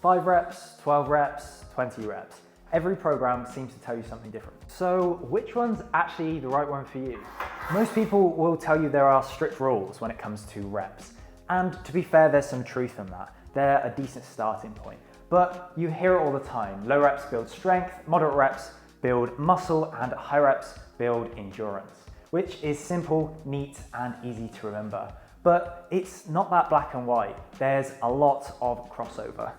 5 reps, 12 reps, 20 reps. Every program seems to tell you something different. So which one's actually the right one for you? Most people will tell you there are strict rules when it comes to reps. And to be fair, there's some truth in that. They're a decent starting point. But you hear it all the time. Low reps build strength, moderate reps build muscle, and high reps build endurance, which is simple, neat, and easy to remember. But it's not that black and white. There's a lot of crossover.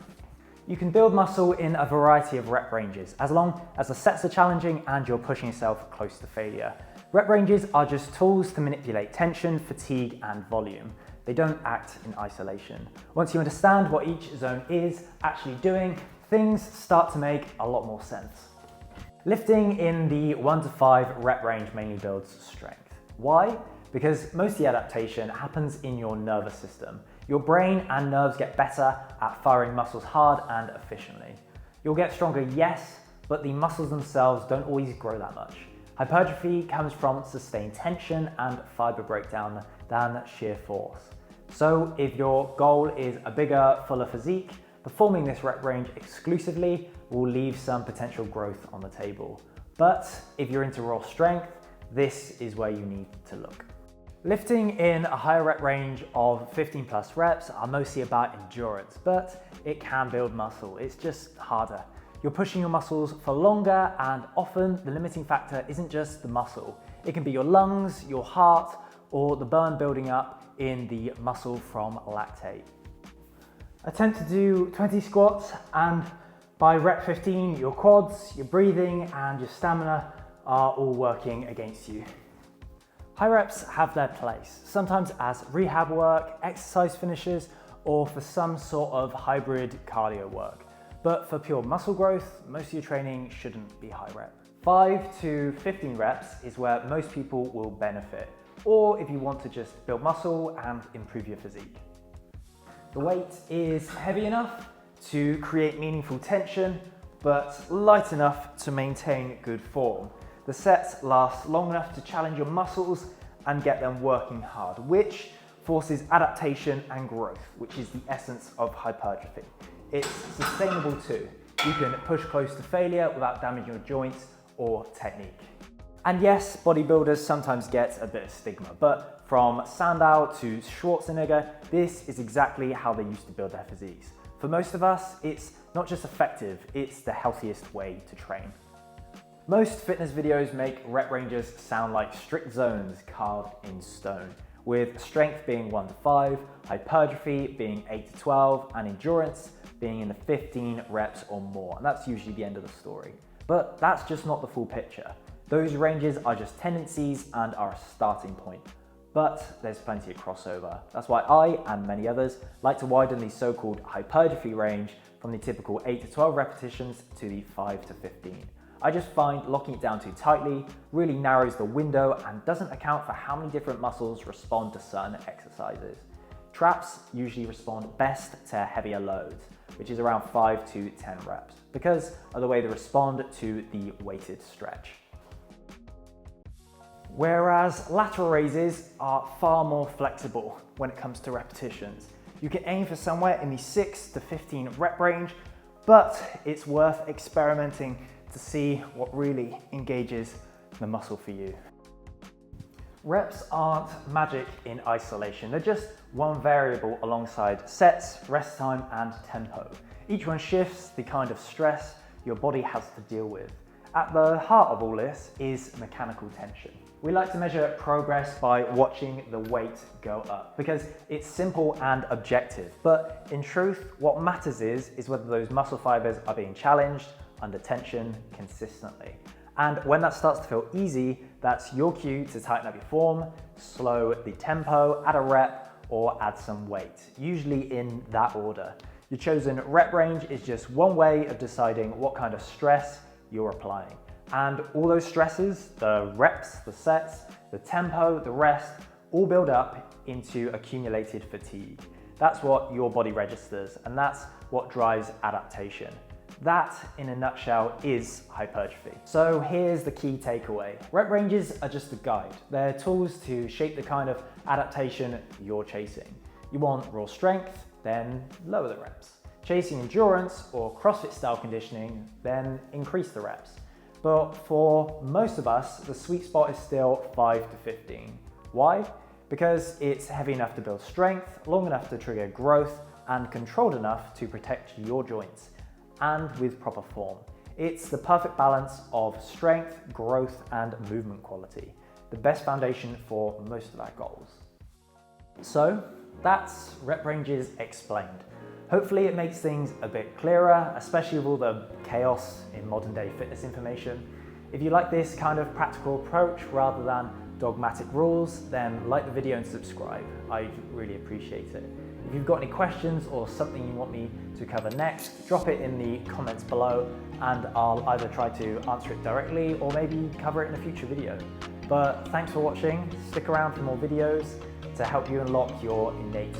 You can build muscle in a variety of rep ranges, as long as the sets are challenging and you're pushing yourself close to failure. Rep ranges are just tools to manipulate tension, fatigue, and volume. They don't act in isolation. Once you understand what each zone is actually doing, things start to make a lot more sense. Lifting in the 1 to 5 rep range mainly builds strength. Why? Because most of the adaptation happens in your nervous system. Your brain and nerves get better at firing muscles hard and efficiently. You'll get stronger, yes, but the muscles themselves don't always grow that much. Hypertrophy comes from sustained tension and fiber breakdown than sheer force. So if your goal is a bigger, fuller physique, performing this rep range exclusively will leave some potential growth on the table. But if you're into raw strength, this is where you need to look. Lifting in a higher rep range of 15 plus reps are mostly about endurance, but it can build muscle. It's just harder. You're pushing your muscles for longer, and often the limiting factor isn't just the muscle. It can be your lungs, your heart, or the burn building up in the muscle from lactate. Attempt to do 20 squats, and by rep 15, your quads, your breathing, and your stamina are all working against you. High reps have their place, sometimes as rehab work, exercise finishers, or for some sort of hybrid cardio work. But for pure muscle growth, most of your training shouldn't be high rep. 5 to 15 reps is where most people will benefit, or if you want to just build muscle and improve your physique. The weight is heavy enough to create meaningful tension, but light enough to maintain good form. The sets last long enough to challenge your muscles and get them working hard, which forces adaptation and growth, which is the essence of hypertrophy. It's sustainable too. You can push close to failure without damaging your joints or technique. And yes, bodybuilders sometimes get a bit of stigma, but from Sandow to Schwarzenegger, this is exactly how they used to build their physiques. For most of us, it's not just effective, it's the healthiest way to train. Most fitness videos make rep ranges sound like strict zones carved in stone, with strength being 1 to 5, hypertrophy being 8 to 12, and endurance being in the 15 reps or more. And that's usually the end of the story. But that's just not the full picture. Those ranges are just tendencies and are a starting point. But there's plenty of crossover. That's why I, and many others, like to widen the so-called hypertrophy range from the typical 8 to 12 repetitions to the 5 to 15. I just find locking it down too tightly really narrows the window and doesn't account for how many different muscles respond to certain exercises. Traps usually respond best to heavier loads, which is around 5 to 10 reps, because of the way they respond to the weighted stretch. Whereas lateral raises are far more flexible when it comes to repetitions. You can aim for somewhere in the 6 to 15 rep range, but it's worth experimenting to see what really engages the muscle for you. Reps aren't magic in isolation. They're just one variable alongside sets, rest time, and tempo. Each one shifts the kind of stress your body has to deal with. At the heart of all this is mechanical tension. We like to measure progress by watching the weight go up because it's simple and objective. But in truth, what matters is whether those muscle fibers are being challenged under tension consistently. And when that starts to feel easy, that's your cue to tighten up your form, slow the tempo, add a rep, or add some weight, usually in that order. Your chosen rep range is just one way of deciding what kind of stress you're applying. And all those stresses, the reps, the sets, the tempo, the rest, all build up into accumulated fatigue. That's what your body registers, and that's what drives adaptation. That, in a nutshell, is hypertrophy. So here's the key takeaway. Rep ranges are just a guide. They're tools to shape the kind of adaptation you're chasing. You want raw strength, then lower the reps. chasing endurance or CrossFit style conditioning, then increase the reps. But for most of us, the sweet spot is still 5 to 15. Why? Because it's heavy enough to build strength, long enough to trigger growth, and controlled enough to protect your joints, and with proper form. It's the perfect balance of strength, growth, and movement quality, the best foundation for most of our goals. So that's rep ranges explained. Hopefully it makes things a bit clearer, especially with all the chaos in modern day fitness information. If you like this kind of practical approach rather than dogmatic rules, then like the video and subscribe. I'd really appreciate it. If you've got any questions or something you want me to cover next, drop it in the comments below and I'll either try to answer it directly or maybe cover it in a future video. But thanks for watching. Stick around for more videos to help you unlock your innate